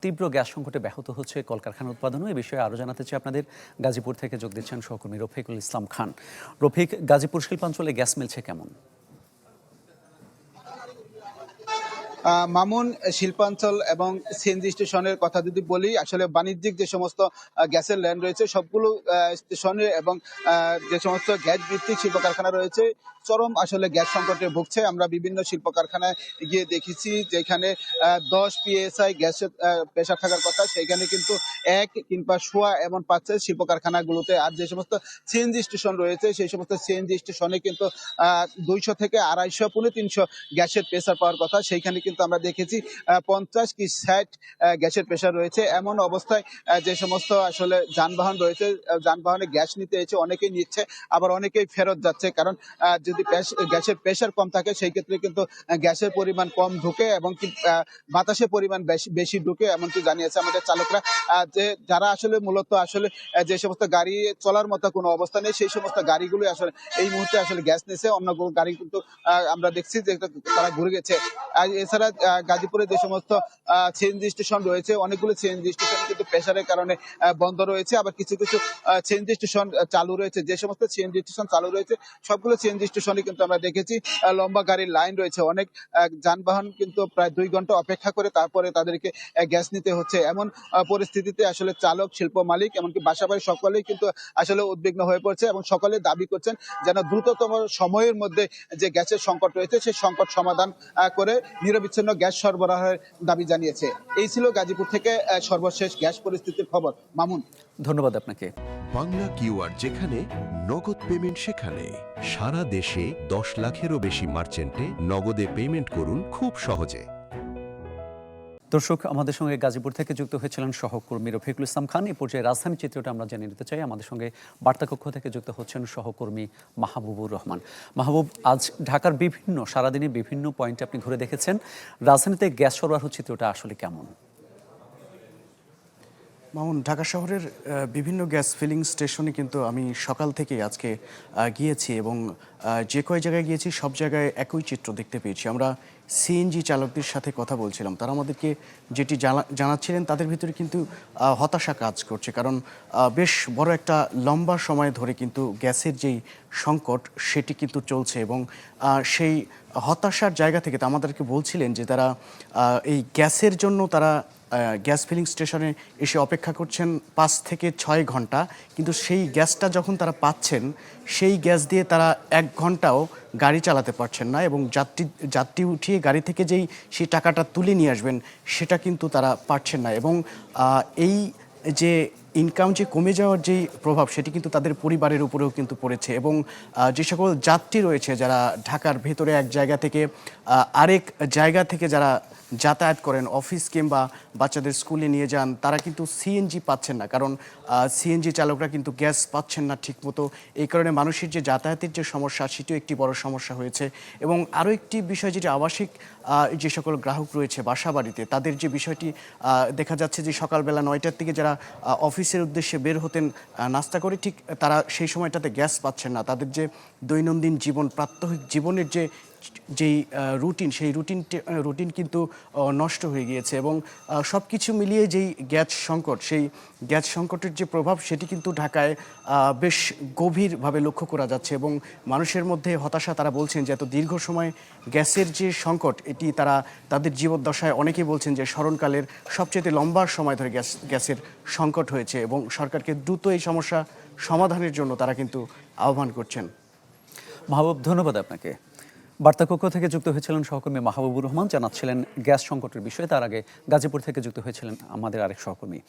তীব্র গ্যাস সংকটে ব্যাহত হচ্ছে কলকারখানা উৎপাদনও। এ বিষয়ে আরও জানাতে চাই আপনাদের। গাজীপুর থেকে যোগ দিচ্ছেন সহকর্মী রফিকুল ইসলাম খান। রফিক, গাজীপুর শিল্পাঞ্চলে গ্যাস মিলছে কেমন? মামুন, শিল্পাঞ্চল এবং সিএনজি স্টেশনের কথা যদি বলি, আসলে বাণিজ্যিক যে সমস্ত গ্যাসের লাইন রয়েছে সবগুলো স্টেশনে এবং যে সমস্ত গ্যাস ভিত্তিক শিল্প কারখানা রয়েছে চরম আসলে গ্যাস সংকটে ভুগছে। আমরা বিভিন্ন শিল্প কারখানায় গিয়ে দেখেছি যেখানে 10 PSI গ্যাসের প্রেশার থাকার কথা, সেখানে কিন্তু 1 কিংবা সোয়া এমন পাচ্ছে শিল্প কারখানাগুলোতে। আর যে সমস্ত সিএনজি স্টেশন রয়েছে সেই সমস্ত সিএনজি স্টেশনে কিন্তু 200 থেকে 250 300 গ্যাসের প্রেশার পাওয়ার কথা, সেইখানে কিন্তু আমরা দেখেছি 50 কি 60 গ্যাসের প্রেশার রয়েছে। এমন অবস্থায় যে সমস্ত আসলে যানবাহন রয়েছে, যানবাহনে গ্যাস নিতে এসে অনেকেই নিচ্ছে, আবার অনেকেই ফেরত যাচ্ছে। কারণ যদি গ্যাসের প্রেশার কম থাকে সেই ক্ষেত্রে কিন্তু গ্যাসের পরিমাণ কম ঢুকে এবং বাতাসের পরিমাণ বেশি ঢুকে, এমনকি জানিয়েছে আমাদের চালকরা। যে যারা আসলে মূলত আসলে যে সমস্ত গাড়ি চলার মতো কোনো অবস্থা নেই সেই সমস্ত গাড়িগুলো আসলে এই মুহূর্তে আসলে গ্যাস নিচ্ছে, অন্য গাড়ি কিন্তু আমরা দেখছি যে তারা ঘুরে গেছে। এছাড়া গাজীপুরে যে সমস্ত সিএনজি স্টেশন রয়েছে অনেকগুলো সিএনজি স্টেশন কিন্তু প্রেসারের কারণে বন্ধ রয়েছে, আবার কিছু কিছু সিএনজি স্টেশন চালু রয়েছে। যে সমস্ত সিএনজি স্টেশন চালু রয়েছে সবগুলো সিএনজি স্টেশনে কিন্তু আমরা দেখেছি লম্বা গাড়ির লাইন রয়েছে। অনেক যানবাহন কিন্তু প্রায় 2 ঘন্টা অপেক্ষা করে তারপরে তাদেরকে গ্যাস নিতে হচ্ছে। এমন পরিস্থিতিতে আসলে চালক, শিল্প মালিক, এমনকি বাসাবাড়ি সকলেই কিন্তু আসলে উদ্বিগ্ন হয়ে পড়ছে এবং সকলে দাবি করছেন যেন দ্রুততম সময়ের মধ্যে যে গ্যাসের সংকট রয়েছে সেই সংকট সমাধান করে নিরবিচ্ছিন্ন গ্যাস সরবরাহের দাবি জানিয়েছে। এই ছিল গাজীপুর থেকে সর্বশেষ গ্যাস পরিস্থিতির খবর। মামুন, ধন্যবাদ আপনাকে। বাংলা কিউআর যেখানে, নগদ পেমেন্ট সেখানে। সারা দেশে 10 লাখেরও বেশি মার্চেন্টে নগদে পেমেন্ট করুন খুব সহজে। দর্শক, আমাদের সঙ্গে গাজীপুর থেকে যুক্ত হয়েছিলেন সহকর্মী রফিকুল ইসলাম খান। এই পর্যায়ে রাজধানীর চিত্রটা আমরা জেনে নিতে চাই। আমাদের সঙ্গে বার্তাকক্ষ থেকে যুক্ত হচ্ছেন সহকর্মী মাহবুবুর রহমান। মাহবুব, আজ ঢাকার সারাদিনে বিভিন্ন পয়েন্টে আপনি ঘুরে দেখেছেন। রাজধানীতে গ্যাস সরবরাহ চিত্রটা আসলে কেমন? মামুন, ঢাকা শহরের বিভিন্ন গ্যাস ফিলিং স্টেশনে কিন্তু আমি সকাল থেকেই আজকে গিয়েছি এবং যে কয় জায়গায় গিয়েছি সব জায়গায় একই চিত্র দেখতে পেয়েছি। আমরা সিএনজি চালকদের সাথে কথা বলছিলাম, তারা আমাদেরকে যেটি জানাচ্ছিলেন তাদের ভিতরে কিন্তু হতাশা কাজ করছে। কারণ বেশ বড় একটা লম্বা সময় ধরে কিন্তু গ্যাসের যেই সংকট সেটি কিন্তু চলছে এবং সেই হতাশার জায়গা থেকে আমাদেরকে বলছিলেন যে তারা এই গ্যাসের জন্য তারা গ্যাস ফিলিং স্টেশনে এসে অপেক্ষা করছেন 5 থেকে 6 ঘন্টা, কিন্তু সেই গ্যাসটা যখন তারা পাচ্ছেন সেই গ্যাস দিয়ে তারা 1 ঘন্টাও গাড়ি চালাতে পারছেন না এবং যাত্রী উঠিয়ে গাড়ি থেকে সেই টাকাটা তুলে নিয়ে আসবেন সেটা কিন্তু তারা পারছেন না। এবং এই যে ইনকাম যে কমে যাওয়ার যেই প্রভাব সেটি কিন্তু তাদের পরিবারের উপরেও কিন্তু পড়েছে এবং যে সকল যাত্রী রয়েছে যারা ঢাকার ভেতরে এক জায়গা থেকে আরেক জায়গা থেকে যারা যাতায়াত করেন, অফিস কিংবা বাচ্চাদের স্কুলে নিয়ে যান, তারা কিন্তু সিএনজি পাচ্ছেন না। কারণ সিএনজি চালকরা কিন্তু গ্যাস পাচ্ছেন না ঠিকমতো। এই কারণে মানুষের যে যাতায়াতের যে সমস্যা সেটিও একটি বড় সমস্যা হয়েছে। এবং আরও একটি বিষয়, যেটি আবাসিক যে সকল গ্রাহক রয়েছে বাসা বাড়িতে, তাদের যে বিষয়টি দেখা যাচ্ছে যে সকালবেলা 9টার থেকে যারা অফিসের উদ্দেশ্যে বের হতেন নাস্তা করে, ঠিক তারা সেই সময়টাতে গ্যাস পাচ্ছেন না। তাদের যে দৈনন্দিন জীবন, প্রাত্যহিক জীবনের যেই রুটিন, সেই রুটিন কিন্তু নষ্ট হয়ে গিয়েছে এবং সব কিছু মিলিয়ে যেই সেই গ্যাস সংকটের যে প্রভাব সেটি কিন্তু ঢাকায় বেশ গভীরভাবে লক্ষ্য করা যাচ্ছে এবং মানুষের মধ্যে হতাশা। তারা বলছেন যে এত দীর্ঘ সময় গ্যাসের যে সংকট, এটি তাদের জীবদ্দশায় অনেকেই বলছেন যে স্মরণকালের সবচেয়ে লম্বা সময় ধরে গ্যাসের সংকট হয়েছে এবং সরকারকে দ্রুত এই সমস্যা সমাধানের জন্য তারা কিন্তু আহ্বান করছেন। মাহবুব, ধন্যবাদ আপনাকে। বার্তাকক্ষ থেকে যুক্ত হয়েছিলেন সহকর্মী মাহবুবুর রহমান, জানাচ্ছিলেন গ্যাস সংকটের বিষয়ে। তার আগে গাজীপুর থেকে যুক্ত হয়েছিলেন আমাদের আরেক সহকর্মী।